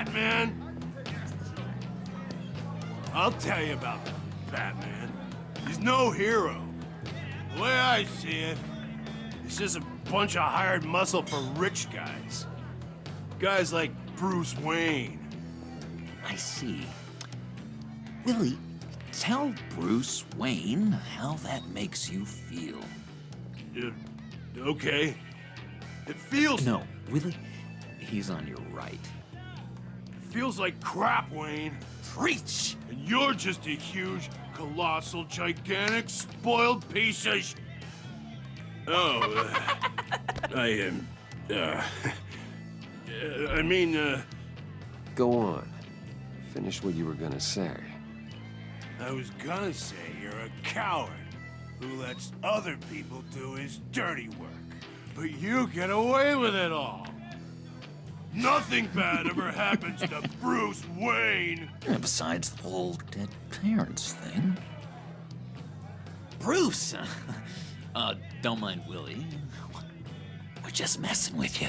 Batman? I'll tell you about Batman. He's no hero. The way I see it, he's just a bunch of hired muscle for rich guys. Guys like Bruce Wayne. I see. Willie, tell Bruce Wayne how that makes you feel. Okay. It feels... No, Willie, he's on your right. It feels like crap, Wayne. Preach! And you're just a huge, colossal, gigantic, spoiled piece of sh... Oh, I mean, Go on. Finish what you were gonna say. I was gonna say you're a coward who lets other people do his dirty work. But you get away with it all. Nothing bad ever happens to Bruce Wayne. And besides the whole dead parents thing. Bruce! Don't mind Willie. We're just messing with you.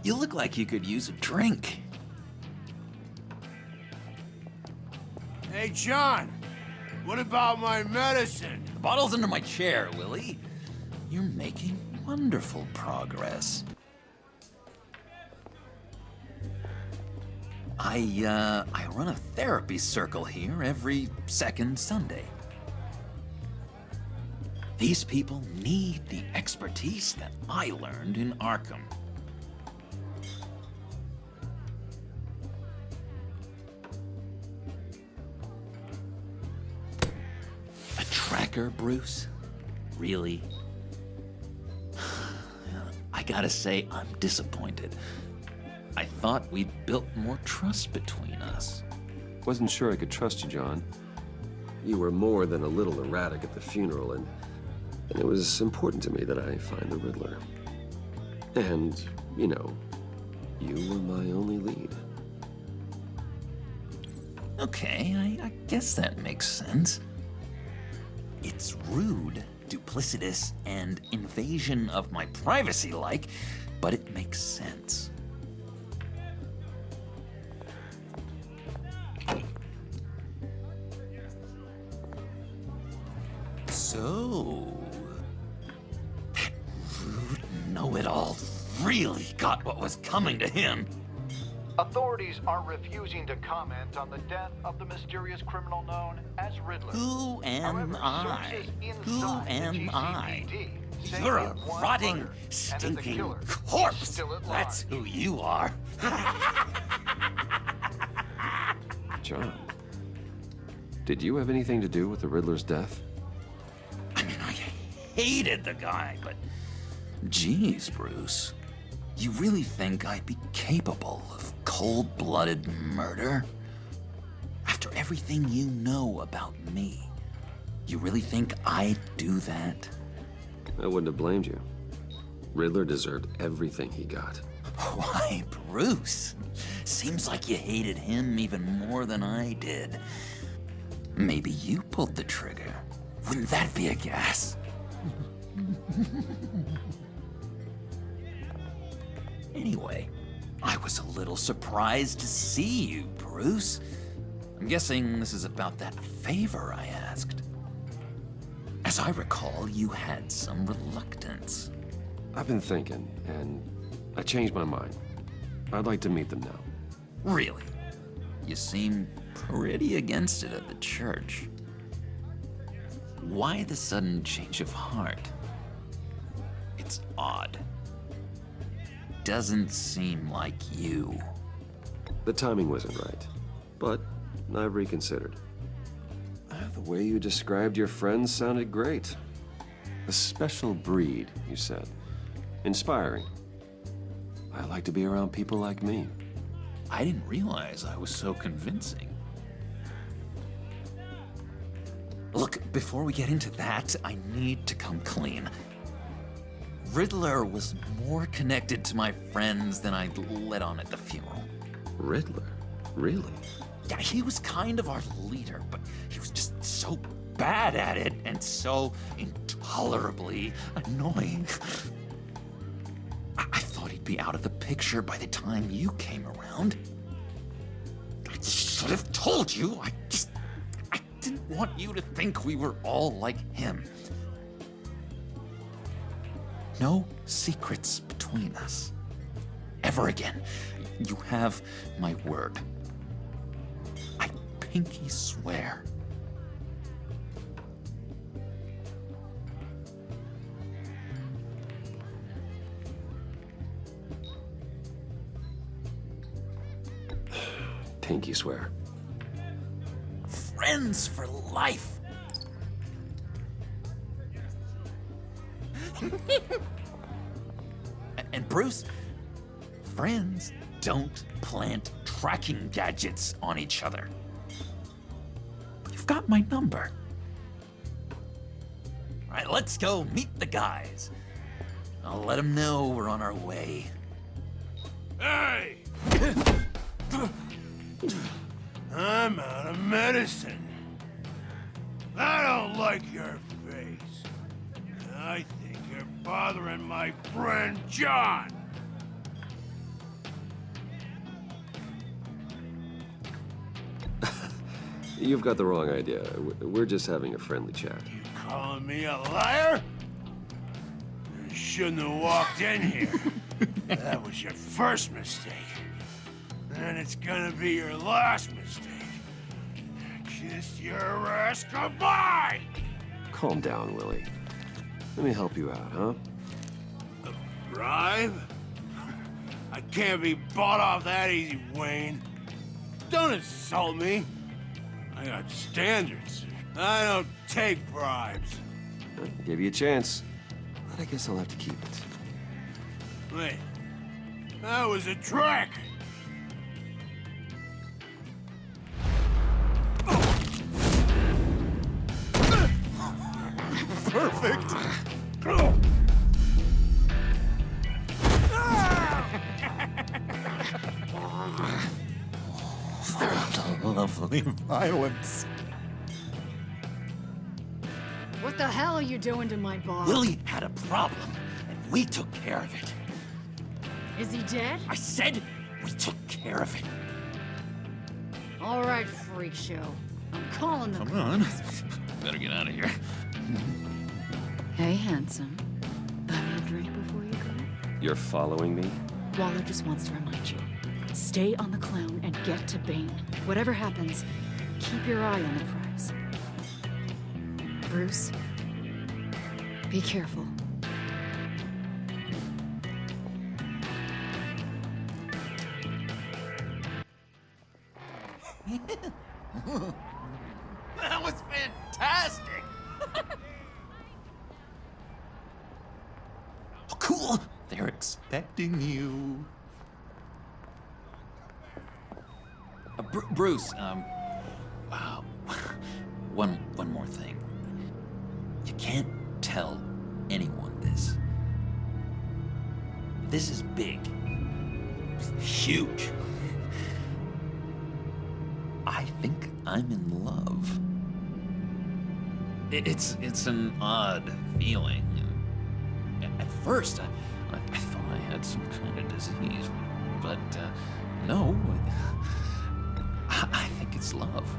You look like you could use a drink. Hey, John, what about my medicine? The bottle's under my chair, Willie. You're making wonderful progress. I run a therapy circle here every second Sunday. These people need the expertise that I learned in Arkham. A tracker, Bruce? Really? I gotta say, I'm disappointed. I thought we'd built more trust between us. Wasn't sure I could trust you, John. You were more than a little erratic at the funeral, and it was important to me that I find the Riddler. And, you know, you were my only lead. Okay, I guess that makes sense. It's rude, duplicitous, and invasion of my privacy-like, but it makes sense. So, that rude know-it-all really got what was coming to him. Authorities are refusing to comment on the death of the mysterious criminal known as Riddler. Who am However, I? sources Who inside the am I? GCPD say You're he a was rotting, murdered, and that the stinking killer is corpse. still at That's large. who you are. John, did you have anything to do with the Riddler's death? I mean, I hated the guy, but geez, Bruce, you really think I'd be capable of cold-blooded murder? After everything you know about me, you really think I'd do that? I wouldn't have blamed you. Riddler deserved everything he got. Why, Bruce? Seems like you hated him even more than I did. Maybe you pulled the trigger. Wouldn't that be a gas? Anyway, I was a little surprised to see you, Bruce. I'm guessing this is about that favor I asked. As I recall, you had some reluctance. I've been thinking, and I changed my mind. I'd like to meet them now. Really? You seem pretty against it at the church. Why the sudden change of heart? It's odd. Doesn't seem like you. The timing wasn't right, but I've reconsidered. The way you described your friends sounded great. A special breed, you said. Inspiring. I like to be around people like me. I didn't realize I was so convincing. Look, before we get into that, I need to come clean. Riddler was more connected to my friends than I'd let on at the funeral. Riddler? Really? Yeah, he was kind of our leader, but he was just so bad at it and so intolerably annoying. I thought he'd be out of the picture by the time you came around. should have told you. I didn't want you to think we were all like him. No secrets between us. Ever again. You have my word. I pinky swear. Pinky swear. Friends for life. And Bruce, friends don't plant tracking gadgets on each other. You've got my number. All right, let's go meet the guys. I'll let them know we're on our way. Hey! I'm out of medicine. I don't like your face. I think you're bothering my friend John. You've got the wrong idea. We're just having a friendly chat. You calling me a liar? You shouldn't have walked in here. That was your first mistake. And it's gonna be your last mistake. Kiss your ass goodbye! Calm down, Willie. Let me help you out, huh? A bribe? I can't be bought off that easy, Wayne. Don't insult me. I got standards. I don't take bribes. I'll give you a chance, but I guess I'll have to keep it. Wait, that was a trick. Perfect. Lovely violence. What the hell are you doing to my boss? Willie had a problem, and we took care of it. Is he dead? I said we took care of it. All right, freak show. I'm calling the Come on. Better get out of here. Hey, handsome. Buy me a drink before you go? You're following me? Waller just wants to remind you. Stay on the clown and get to Bane. Whatever happens, keep your eye on the prize. Bruce, be careful. That was fantastic! Oh, cool! They're expecting you. Bruce, wow. One more thing. You can't tell anyone this. This is big. Huge. I think I'm in love. It's an odd feeling. At first, I thought I had some kind of disease, but no. I think it's love.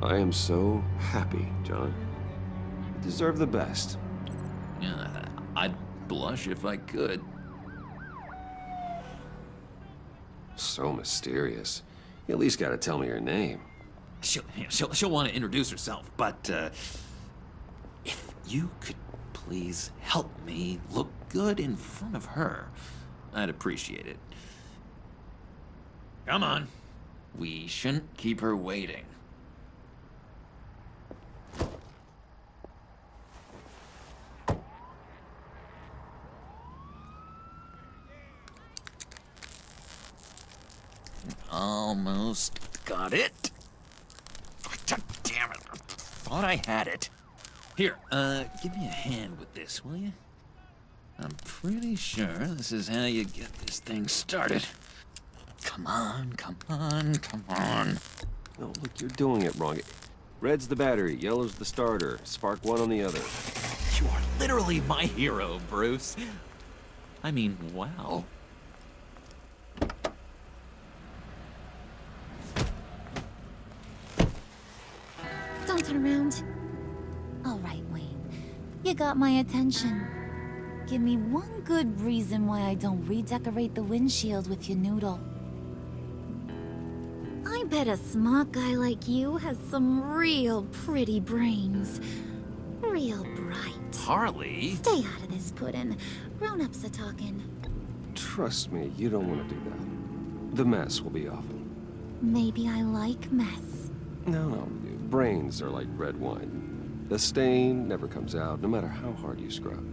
I am so happy, John. You deserve the best. Yeah, I'd blush if I could. So mysterious. You at least gotta tell me your name. She'll want to introduce herself, but if you could please help me look good in front of her, I'd appreciate it. Come on. We shouldn't keep her waiting. Almost got it. God damn it. Thought I had it. Here, give me a hand with this, will you? I'm pretty sure this is how you get this thing started. Come on, come on, come on. No, look, you're doing it wrong. Red's the battery, yellow's the starter. Spark one on the other. You are literally my hero, Bruce. I mean, wow. turn around. All right, Wayne. You got my attention. Give me one good reason why I don't redecorate the windshield with your noodle. I bet a smart guy like you has some real pretty brains. Real bright. Harley? Stay out of this, Puddin'. Grown-ups are talking. Trust me, you don't want to do that. The mess will be awful. Maybe I like mess. No, brains are like red wine. The stain never comes out, no matter how hard you scrub.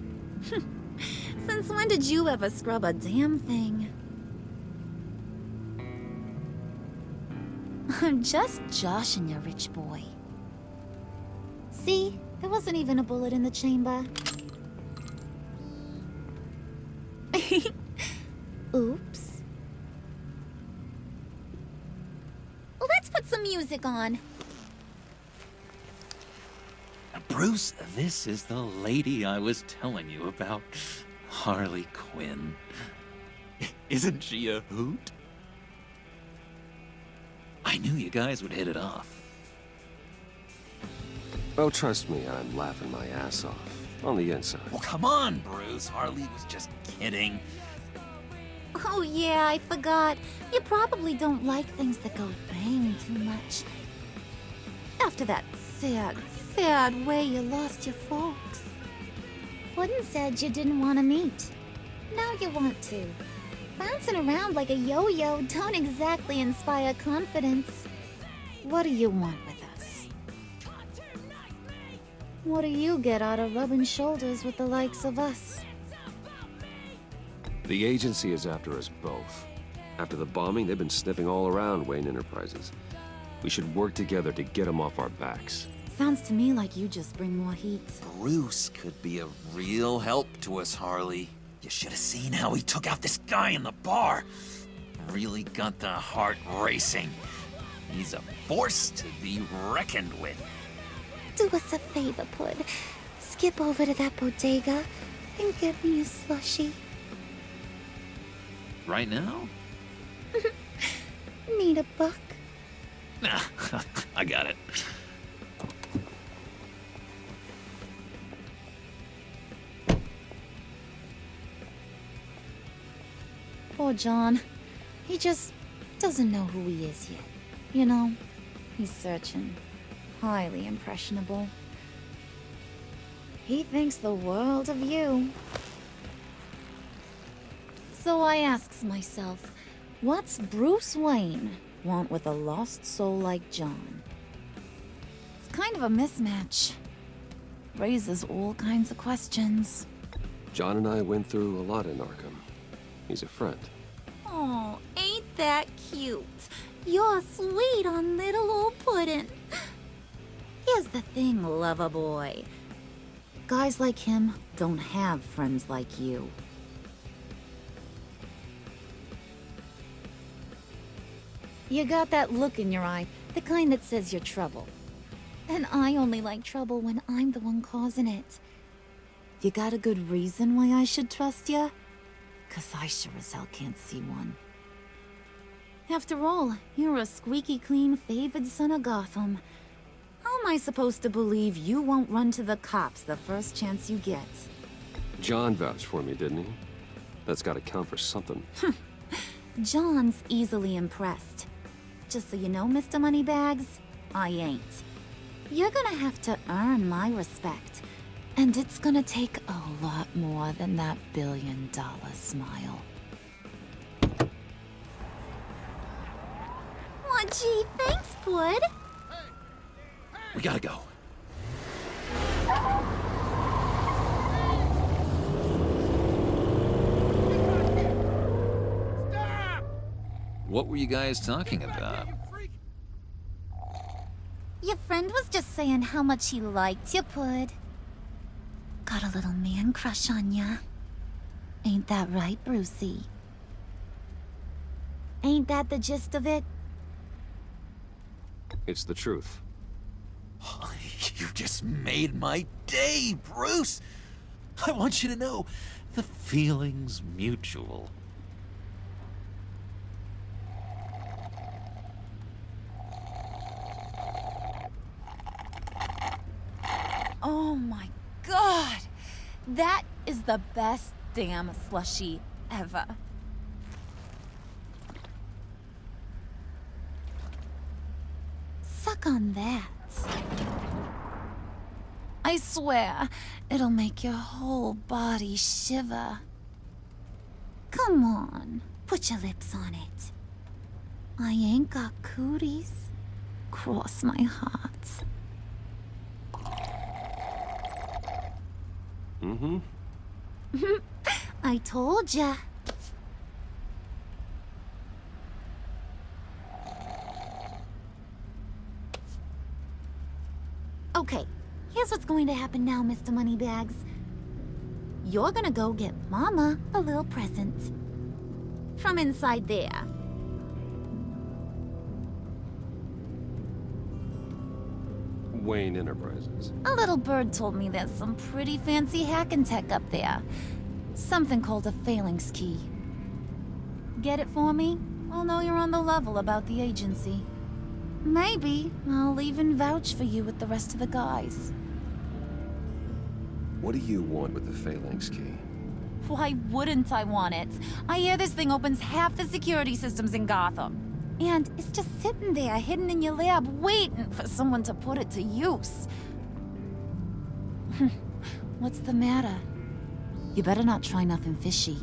Since when did you ever scrub a damn thing? I'm just joshing you, rich boy. See? There wasn't even a bullet in the chamber. Oops. Let's put some music on. Bruce, this is the lady I was telling you about. Harley Quinn. Isn't she a hoot? I knew you guys would hit it off. Oh, trust me, I'm laughing my ass off. On the inside. Well, come on, Bruce. Harley was just kidding. Oh yeah, I forgot. You probably don't like things that go bang too much. After that sad way you lost your folks. Puddin' said you didn't want to meet. Now you want to. Bouncing around like a yo-yo don't exactly inspire confidence. What do you want with us? What do you get out of rubbing shoulders with the likes of us? The agency is after us both. After the bombing, they've been sniffing all around Wayne Enterprises. We should work together to get them off our backs. Sounds to me like you just bring more heat. Bruce could be a real help to us, Harley. You should have seen how he took out this guy in the bar. Really got the heart racing. He's a force to be reckoned with. Do us a favor, Pud. Skip over to that bodega and get me a slushie. Right now? Need a buck? Nah, I got it. Poor John. He just doesn't know who he is yet. You know, he's searching. Highly impressionable. He thinks the world of you. So I asks myself, what's Bruce Wayne want with a lost soul like John? It's kind of a mismatch. Raises all kinds of questions. John and I went through a lot in Arkham. He's a friend. Oh, ain't that cute? You're sweet on little old Puddin'. Here's the thing, lover boy. Guys like him don't have friends like you. You got that look in your eye, the kind that says you're trouble. And I only like trouble when I'm the one causing it. You got a good reason why I should trust you? 'Cause I sure as hell can't see one. After all, you're a squeaky clean favored son of Gotham. How am I supposed to believe you won't run to the cops the first chance you get? John vouched for me, didn't he? That's gotta count for something. John's easily impressed. Just so you know, Mr. Moneybags, I ain't. You're gonna have to earn my respect. And it's gonna take a lot more than that billion-dollar smile. Aw, gee, thanks, Pud. We gotta go. What were you guys talking about? Your friend was just saying how much he liked you, Pud. Got a little man crush on ya. Ain't that right, Brucey? Ain't that the gist of it? It's the truth. You just made my day, Bruce. I want you to know the feeling's mutual. my god! That is the best damn slushie ever. Suck on that. I swear, it'll make your whole body shiver. Come on, put your lips on it. I ain't got cooties. Cross my heart. Mm-hmm. I told ya. Okay, here's what's going to happen now, Mr. Moneybags. You're gonna go get Mama a little present. From inside there. Wayne Enterprises. A little bird told me there's some pretty fancy hacking tech up there. Something called a phalanx key. Get it for me? I'll know you're on the level about the agency. Maybe I'll even vouch for you with the rest of the guys. What do you want with the phalanx key? Why wouldn't I want it? I hear this thing opens half the security systems in Gotham. And it's just sitting there, hidden in your lab, waiting for someone to put it to use. What's the matter? You better not try nothing fishy.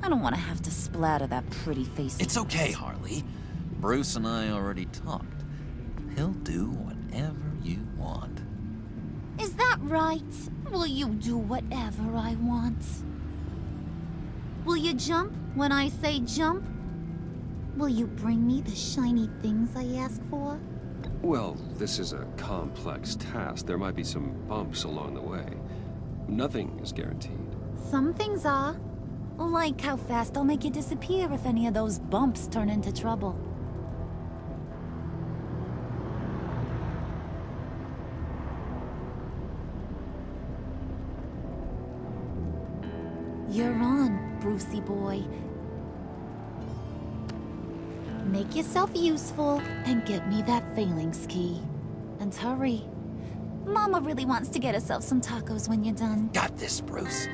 I don't want to have to splatter that pretty face. It's okay, Harley. Bruce and I already talked. He'll do whatever you want. Is that right? Will you do whatever I want? Will you jump when I say jump? Will you bring me the shiny things I ask for? Well, this is a complex task. There might be some bumps along the way. Nothing is guaranteed. Some things are. Like how fast I'll make you disappear if any of those bumps turn into trouble. You're on, Brucey boy. Make yourself useful and get me that phalanx key. And hurry. Mama really wants to get herself some tacos when you're done. Got this, Bruce.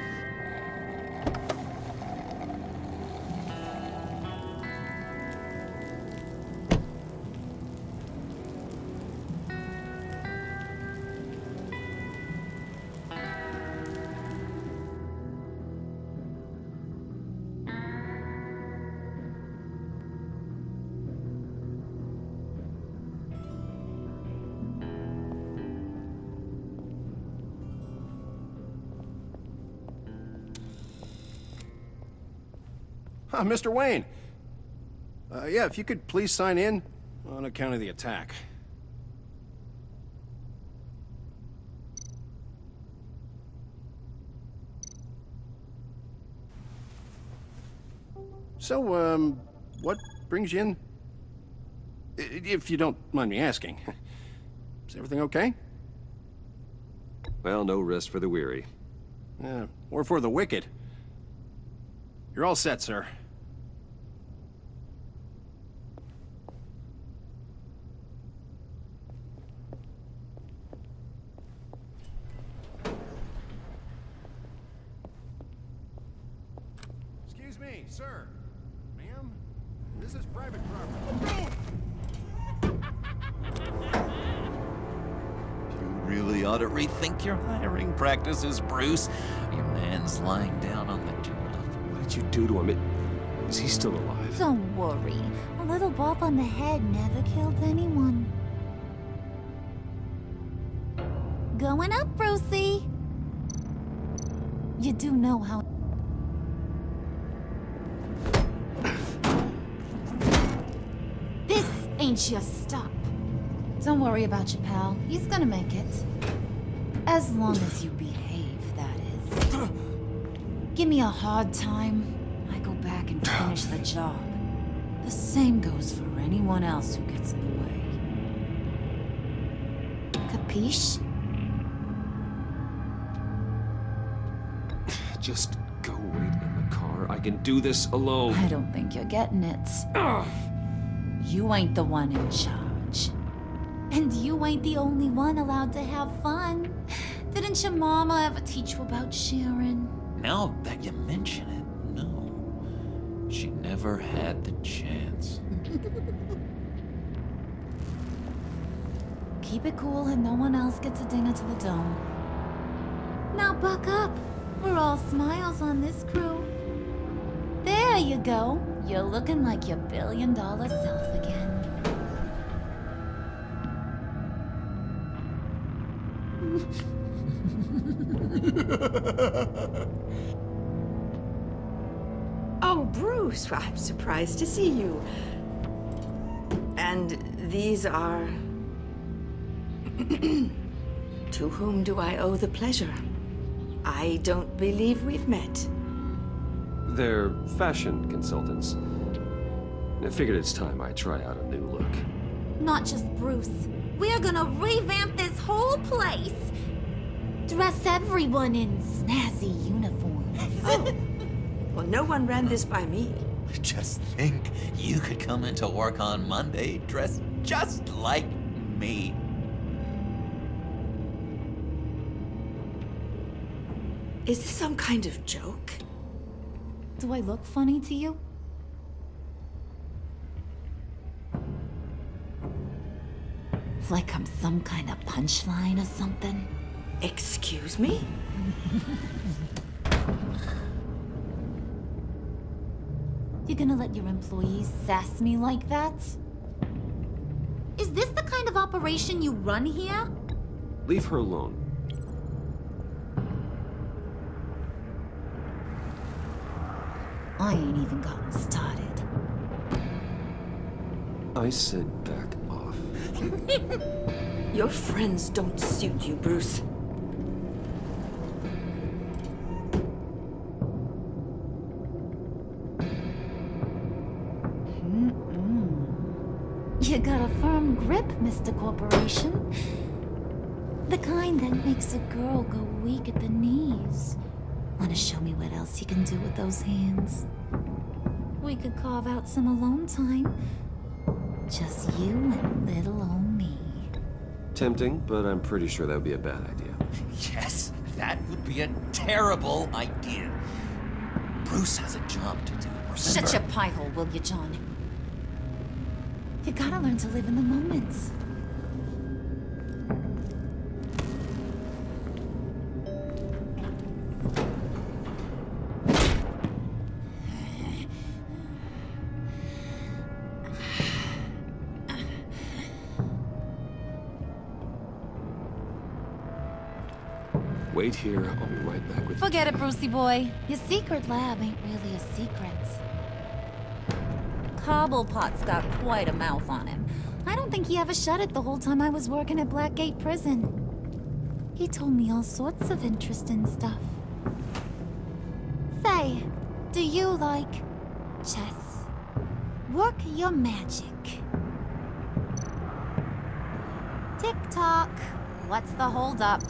Mr. Wayne. Yeah, if you could please sign in on account of the attack. So, what brings you in? If you don't mind me asking. Is everything okay? Well, no rest for the weary. Or for the wicked. You're all set, sir. Excuse me, sir. Ma'am, this is private property. You really ought to rethink your hiring practices, Bruce. Your man's lying down on the job. What did you do to him? Is he still alive? Don't worry. A little bump on the head never killed anyone. Going up, Brucey. You do know how... This ain't your stop. Don't worry about your pal. He's gonna make it. As long as you behave, that is. Give me a hard time, I go back and finish the job. The same goes for anyone else who gets in the way. Capiche? Just go wait in the car. I can do this alone. I don't think you're getting it. You ain't the one in charge. And you ain't the only one allowed to have fun. Didn't your mama ever teach you about sharing? Now that you mention it, no. She never had the chance. Keep it cool and no one else gets a dinner to the dome. Now buck up. We're all smiles on this crew. There you go. You're looking like your billion-dollar self again. Oh, Bruce, well, I'm surprised to see you. And these are... To whom do I owe the pleasure? I don't believe we've met. They're fashion consultants. I figured it's time I try out a new look. Not just Bruce. We're gonna revamp this whole place. Dress everyone in snazzy uniforms. Oh. Well, no one ran this by me. Just think, you could come into work on Monday dressed just like me. Is this some kind of joke? Do I look funny to you? Like I'm some kind of punchline or something? Excuse me? You gonna let your employees sass me like that? Is this the kind of operation you run here? Leave her alone. I ain't even gotten started. I said back off. Your friends don't suit you, Bruce. You got a firm grip, Mr. Corporation. The kind that makes a girl go weak at the knees. Wanna show me what else you can do with those hands? We could carve out some alone time. Just you and little old me. Tempting, but I'm pretty sure that would be a bad idea. Yes, that would be a terrible idea. Bruce has a job to do, remember? Shut your pie hole, will you, John? You gotta learn to live in the moment. Wait here, I'll be right back with you. Forget it, Brucey boy. Your secret lab ain't really a secret. Cobblepot's got quite a mouth on him. I don't think he ever shut it the whole time I was working at Blackgate Prison. He told me all sorts of interesting stuff. Say, do you like chess? Work your magic. Tick-tock. What's the holdup?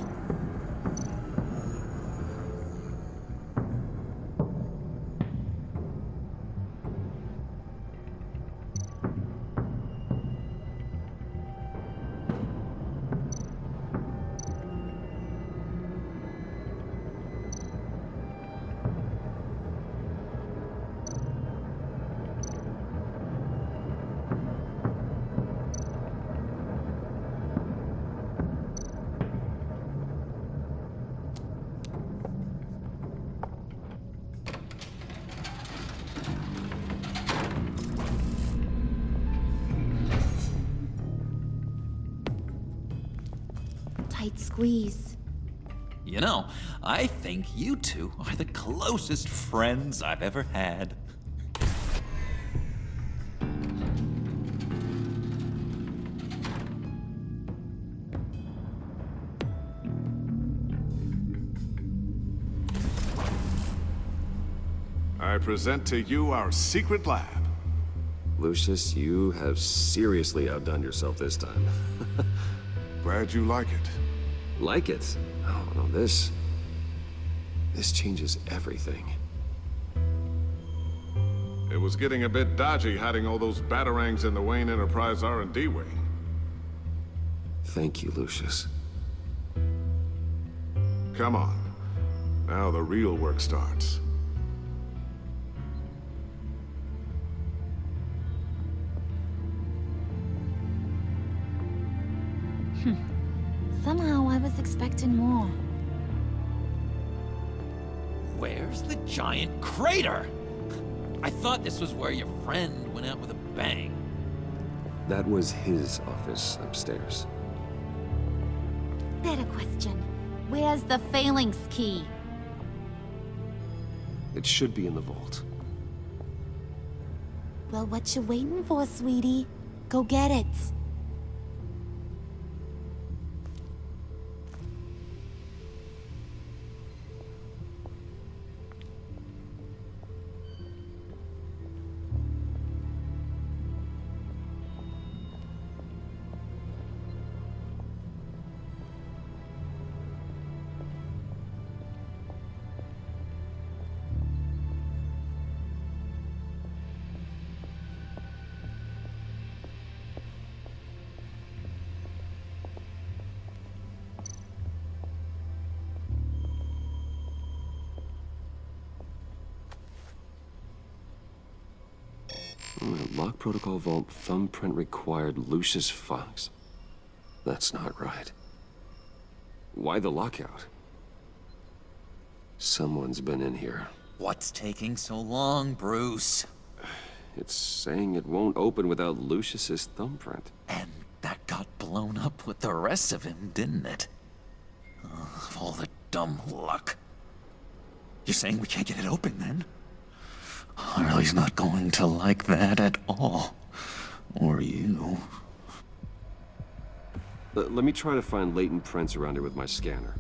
Tight squeeze. You know, I think you two are the closest friends I've ever had. I present to you our secret lab. Lucius, you have seriously outdone yourself this time. Glad you like it. Like it? Oh, no, this changes everything. It was getting a bit dodgy hiding all those batarangs in the Wayne Enterprise R&D wing. Thank you, Lucius. Come on. Now the real work starts. Somehow I was expecting more. Where's the giant crater? I thought this was where your friend went out with a bang. That was his office upstairs. Better question. Where's the phalanx key? It should be in the vault. Well, what you waiting for, sweetie? Go get it. Lock protocol vault thumbprint required Lucius Fox. That's not right. Why the lockout? Someone's been in here. What's taking so long, Bruce? It's saying it won't open without Lucius's thumbprint. And that got blown up with the rest of him, didn't it? Of all the dumb luck. You're saying we can't get it open, then? Harley's not going to like that at all. Or you. Let me try to find latent prints around here with my scanner.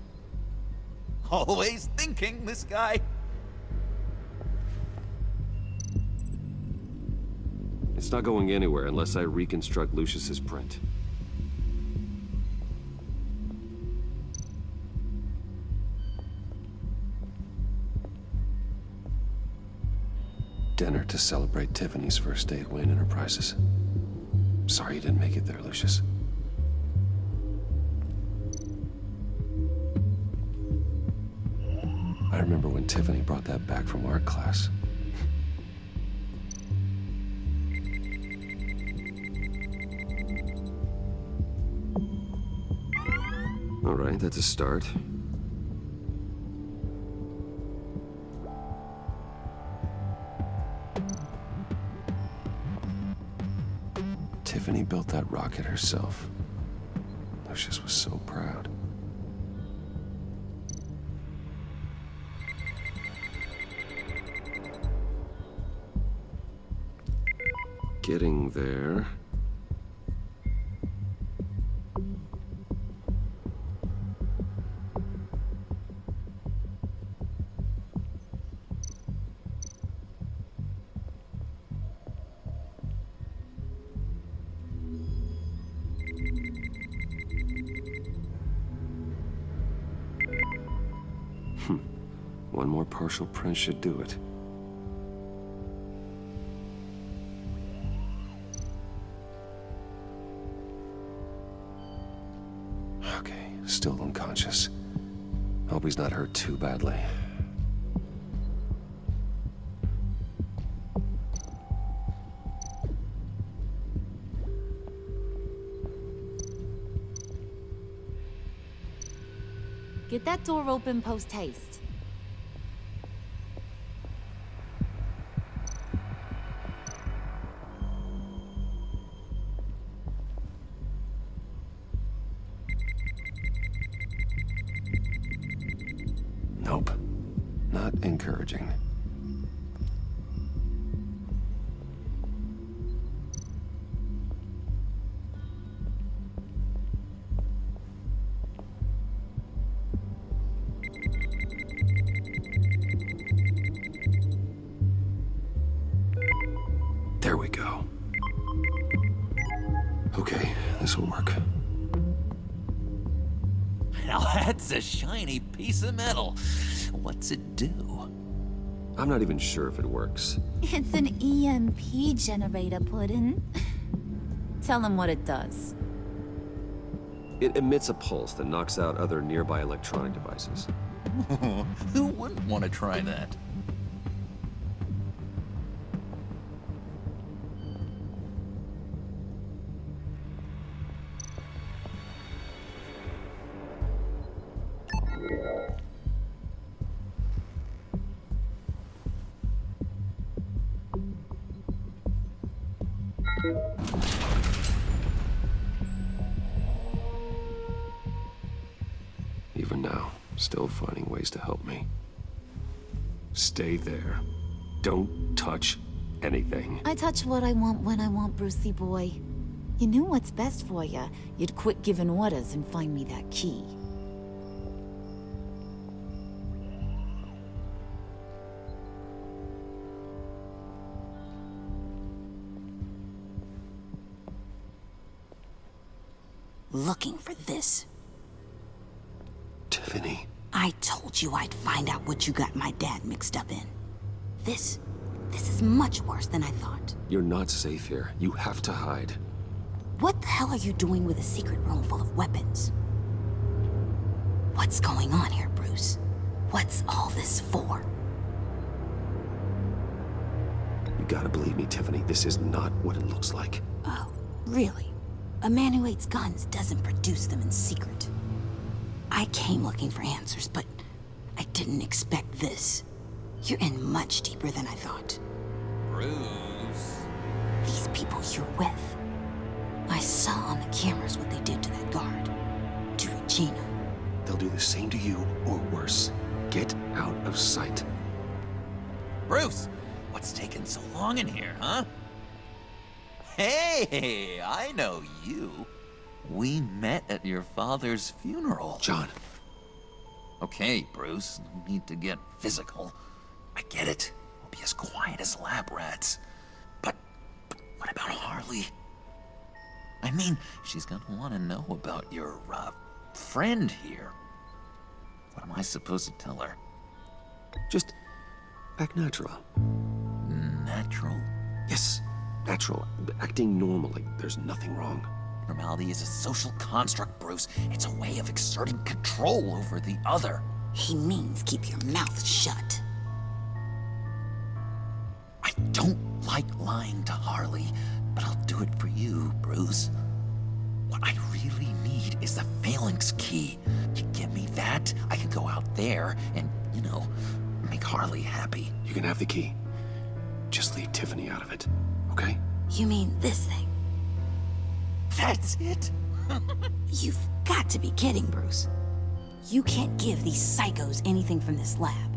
Always thinking, this guy. It's not going anywhere unless I reconstruct Lucius's print. Dinner to celebrate Tiffany's first day at Wayne Enterprises. Sorry you didn't make it there, Lucius. I remember when Tiffany brought that back from art class. All right, that's a start. Tiffany built that rocket herself. Lucius was so proud. Getting there. One more partial print should do it. Okay, still unconscious. Hope he's not hurt too badly. Get that door open post-haste. Nope. Not encouraging. There we go. Okay, this will work. Now that's a shiny piece of metal. What's it do? I'm not even sure if it works. It's an EMP generator, Puddin'. Tell him what it does. It emits a pulse that knocks out other nearby electronic devices. Who wouldn't want to try that? Even now, still finding ways to help me. Stay there. Don't touch anything. I touch what I want when I want, Brucey boy. You knew what's best for you. You'd quit giving orders and find me that key. Looking for this. Tiffany. I told you I'd find out what you got my dad mixed up in. This is much worse than I thought. You're not safe here. You have to hide. What the hell are you doing with a secret room full of weapons? What's going on here, Bruce? What's all this for? You gotta believe me, Tiffany. This is not what it looks like. Oh, really? A man who hates guns doesn't produce them in secret. I came looking for answers, but I didn't expect this. You're in much deeper than I thought. Bruce. These people you're with. I saw on the cameras what they did to that guard. To Regina. They'll do the same to you, or worse. Get out of sight. Bruce, what's taking so long in here, huh? Hey, I know you. We met at your father's funeral. John. Okay, Bruce, no need to get physical. I get it. We'll be as quiet as lab rats. But what about Harley? I mean, she's gonna want to know about your, friend here. What am I supposed to tell her? Just act natural. Natural? Yes, natural. Acting normally. There's nothing wrong. Normality is a social construct, Bruce. It's a way of exerting control over the other. He means keep your mouth shut. I don't like lying to Harley, but I'll do it for you, Bruce. What I really need is the phalanx key. You give me that, I can go out there and, make Harley happy. You can have the key. Just leave Tiffany out of it, okay? You mean this thing? That's it? You've got to be kidding, Bruce. You can't give these psychos anything from this lab.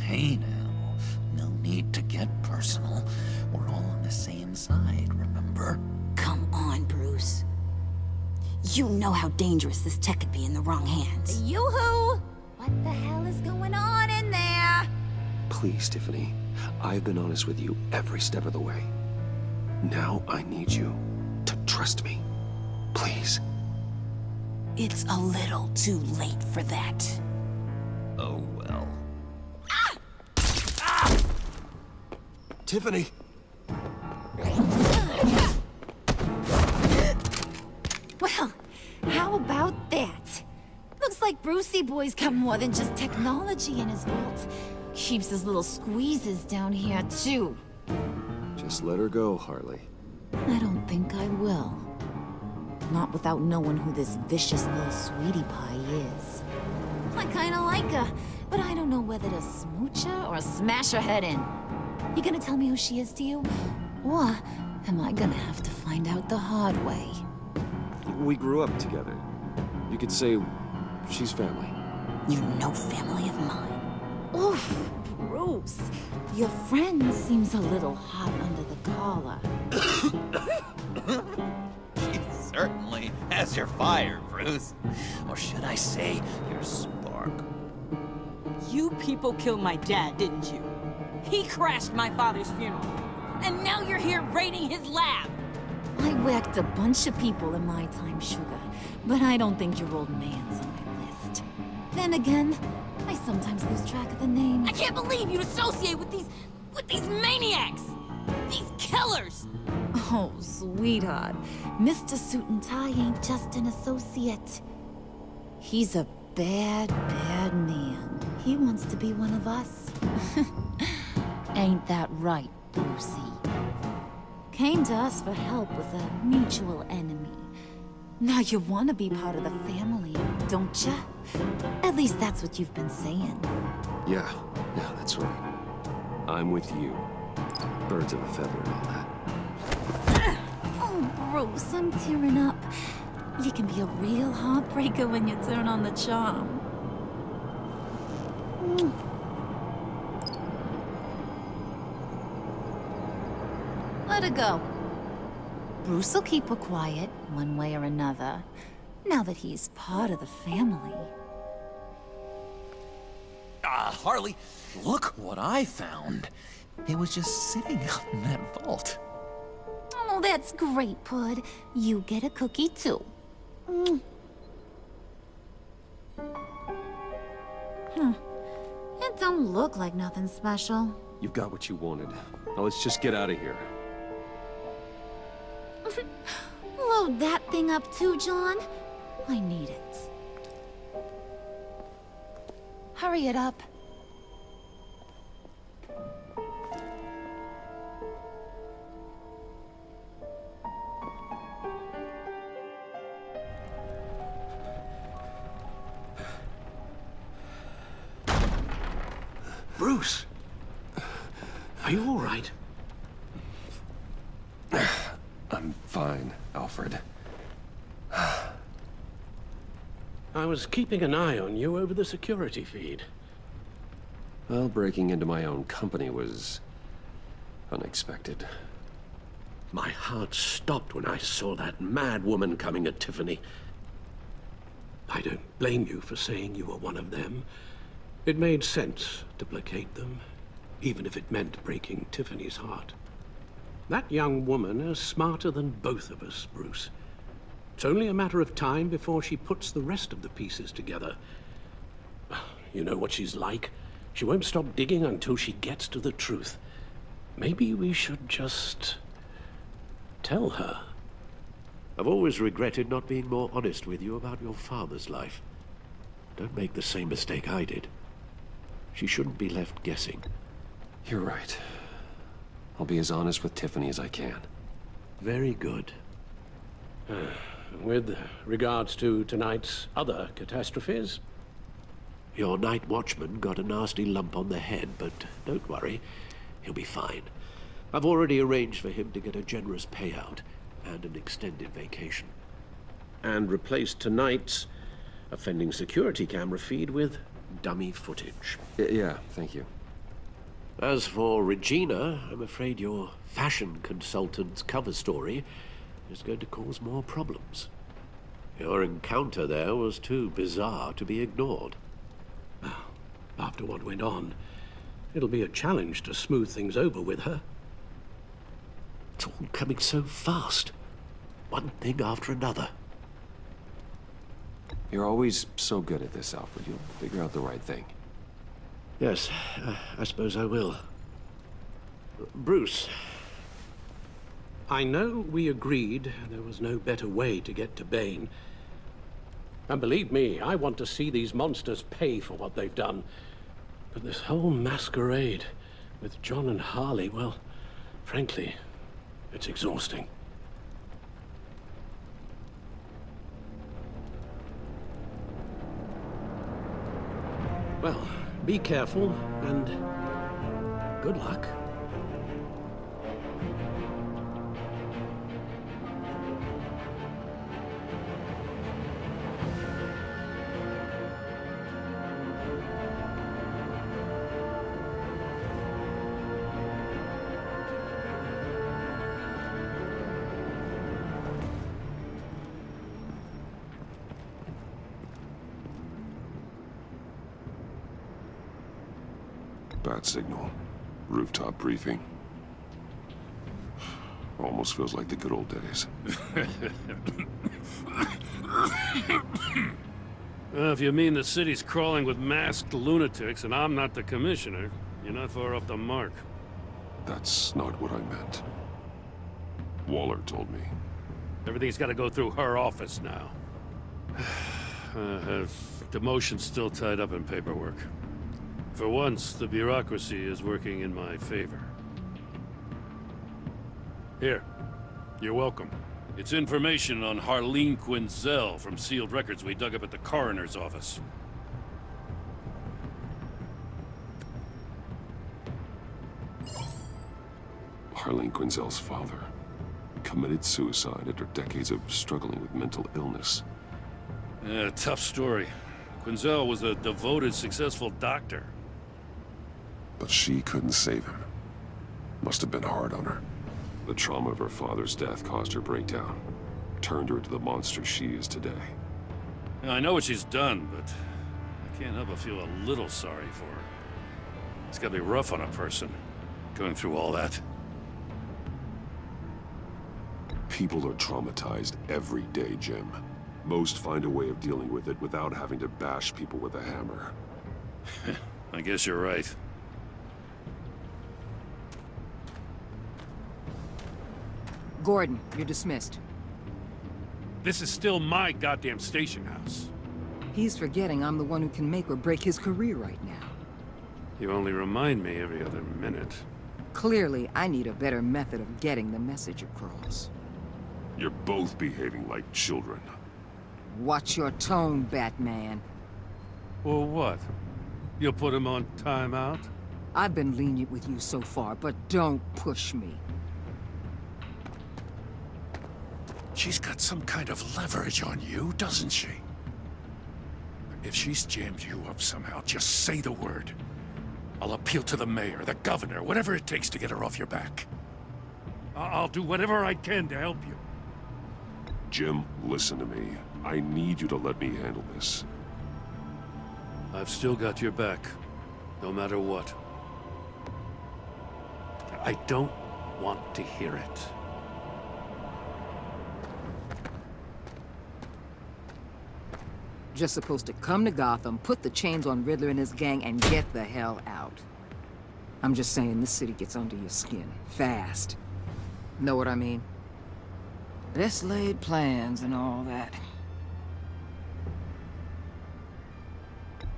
Hey now, no need to get personal. We're all on the same side, remember? Come on, Bruce. You know how dangerous this tech could be in the wrong hands. Yoo-hoo! What the hell is going on in there? Please, Tiffany. I've been honest with you every step of the way. Now I need you to trust me. Please. It's a little too late for that. Oh well. Tiffany! Well, how about that? Looks like Brucey boy's got more than just technology in his vault. Keeps his little squeezes down here, too. Just let her go, Harley. I don't think I will. Not without knowing who this vicious little sweetie pie is. I kinda like her, but I don't know whether to smooch her or smash her head in. You gonna tell me who she is to you? Or am I gonna have to find out the hard way? We grew up together. You could say she's family. You know family of mine. Oof, Bruce. Your friend seems a little hot under the collar. She certainly has your fire, Bruce. Or should I say, your spark. You people killed my dad, didn't you? He crashed my father's funeral. And now you're here raiding his lab. I whacked a bunch of people in my time, sugar, but I don't think your old man's on my list. Then again, I sometimes lose track of the names. I can't believe you'd associate with these maniacs! These killers! Oh, sweetheart. Mr. Suit and Tie ain't just an associate. He's a bad, bad man. He wants to be one of us. Ain't that right, Brucey? Came to us for help with a mutual enemy. Now you want to be part of the family, don't ya? At least that's what you've been saying. Yeah, that's right. I'm with you. Birds of a feather and all that. Oh, Bruce, I'm tearing up. You can be a real heartbreaker when you turn on the charm. Let her go. Bruce will keep her quiet, one way or another, now that he's part of the family. Harley, look what I found. It was just sitting out in that vault. Oh, that's great, Pud. You get a cookie, too. It don't look like nothing special. You've got what you wanted. Now let's just get out of here. Load that thing up too, John. I need it. Hurry it up. Bruce! Are you all right? I'm fine, Alfred. I was keeping an eye on you over the security feed. Well, breaking into my own company was unexpected. My heart stopped when I saw that mad woman coming at Tiffany. I don't blame you for saying you were one of them. It made sense to placate them, even if it meant breaking Tiffany's heart. That young woman is smarter than both of us, Bruce. It's only a matter of time before she puts the rest of the pieces together. You know what she's like. She won't stop digging until she gets to the truth. Maybe we should just tell her. I've always regretted not being more honest with you about your father's life. Don't make the same mistake I did. She shouldn't be left guessing. You're right. I'll be as honest with Tiffany as I can. Very good. With regards to tonight's other catastrophes? Your night watchman got a nasty lump on the head, but don't worry. He'll be fine. I've already arranged for him to get a generous payout and an extended vacation. And replaced tonight's offending security camera feed with dummy footage. Yeah, thank you. As for Regina, I'm afraid your fashion consultant's cover story is going to cause more problems. Your encounter there was too bizarre to be ignored. After what went on, it'll be a challenge to smooth things over with her. It's all coming so fast. One thing after another. You're always so good at this, Alfred. You'll figure out the right thing. Yes, I suppose I will. Bruce. I know we agreed there was no better way to get to Bane. And believe me, I want to see these monsters pay for what they've done. But this whole masquerade with John and Harley, well, frankly, it's exhausting. Well, be careful, and good luck. Bat signal. Rooftop briefing. Almost feels like the good old days. If you mean the city's crawling with masked lunatics and I'm not the commissioner, you're not far off the mark. That's not what I meant. Waller told me. Everything's got to go through her office now. Demotion's still tied up in paperwork. For once, the bureaucracy is working in my favor. Here. You're welcome. It's information on Harleen Quinzel from sealed records we dug up at the coroner's office. Harleen Quinzel's father committed suicide after decades of struggling with mental illness. Yeah, tough story. Quinzel was a devoted, successful doctor. But she couldn't save him. Must have been hard on her. The trauma of her father's death caused her breakdown. Turned her into the monster she is today. Yeah, I know what she's done, but I can't help but feel a little sorry for her. It's gotta be rough on a person, going through all that. People are traumatized every day, Jim. Most find a way of dealing with it without having to bash people with a hammer. I guess you're right. Gordon, you're dismissed. This is still my goddamn station house. He's forgetting I'm the one who can make or break his career right now. You only remind me every other minute. Clearly, I need a better method of getting the message across. You're both behaving like children. Watch your tone, Batman. Well, what? You'll put him on timeout? I've been lenient with you so far, but don't push me. She's got some kind of leverage on you, doesn't she? If she's jammed you up somehow, just say the word. I'll appeal to the mayor, the governor, whatever it takes to get her off your back. I'll do whatever I can to help you. Jim, listen to me. I need you to let me handle this. I've still got your back, no matter what. I don't want to hear it. Just supposed to come to Gotham, put the chains on Riddler and his gang, and get the hell out. I'm just saying, this city gets under your skin. Fast. Know what I mean? Best laid plans and all that.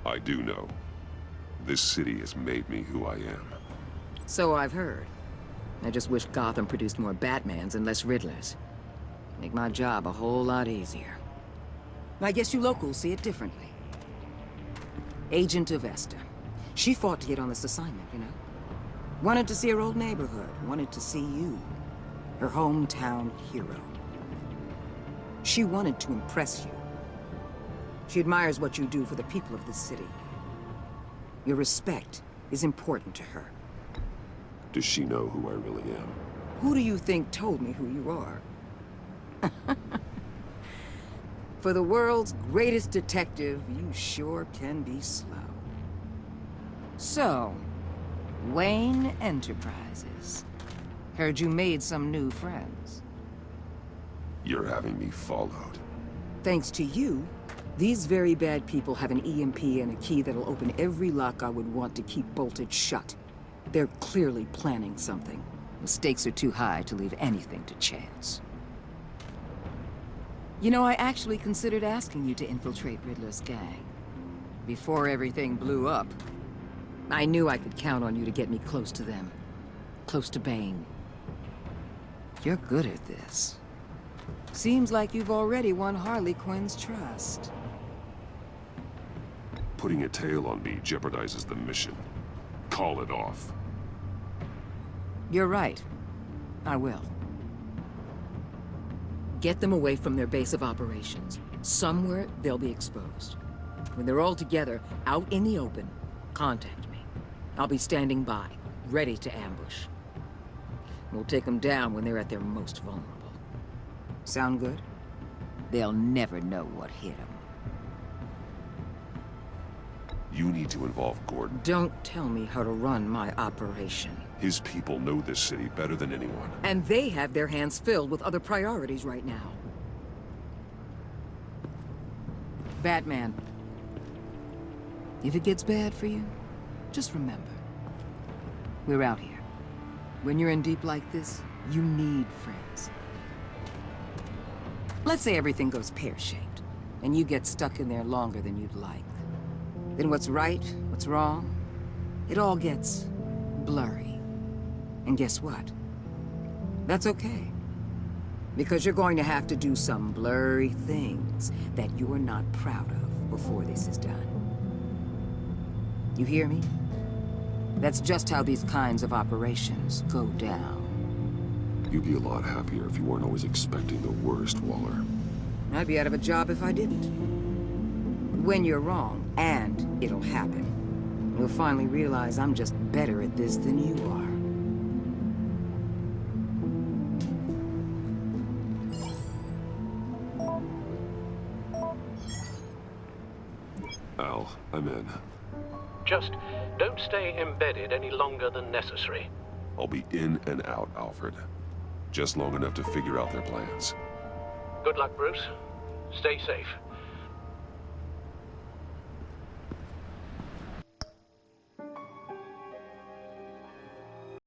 I do know. This city has made me who I am. So I've heard. I just wish Gotham produced more Batmans and less Riddlers. Make my job a whole lot easier. I guess you locals see it differently. Agent Avesta. She fought to get on this assignment, you know? Wanted to see her old neighborhood. Wanted to see you. Her hometown hero. She wanted to impress you. She admires what you do for the people of this city. Your respect is important to her. Does she know who I really am? Who do you think told me who you are? For the world's greatest detective, you sure can be slow. So, Wayne Enterprises. Heard you made some new friends. You're having me followed. Thanks to you, these very bad people have an EMP and a key that'll open every lock I would want to keep bolted shut. They're clearly planning something. The stakes are too high to leave anything to chance. You know, I actually considered asking you to infiltrate Riddler's gang. Before everything blew up, I knew I could count on you to get me close to them. Close to Bane. You're good at this. Seems like you've already won Harley Quinn's trust. Putting a tail on me jeopardizes the mission. Call it off. You're right. I will. Get them away from their base of operations. Somewhere they'll be exposed. When they're all together, out in the open, contact me. I'll be standing by, ready to ambush. We'll take them down when they're at their most vulnerable. Sound good? They'll never know what hit them. You need to involve Gordon. Don't tell me how to run my operation. His people know this city better than anyone. And they have their hands filled with other priorities right now. Batman. If it gets bad for you, just remember. We're out here. When you're in deep like this, You need friends. Let's say everything goes pear-shaped, and you get stuck in there longer than you'd like. Then what's right, what's wrong, it all gets blurry. And guess what? That's okay. Because you're going to have to do some blurry things that you're not proud of before this is done. You hear me? That's just how these kinds of operations go down. You'd be a lot happier if you weren't always expecting the worst, Waller. I'd be out of a job if I didn't. When you're wrong, and it'll happen, you'll finally realize I'm just better at this than you are. Al, I'm in. Just don't stay embedded any longer than necessary. I'll be in and out, Alfred. Just long enough to figure out their plans. Good luck, Bruce. Stay safe.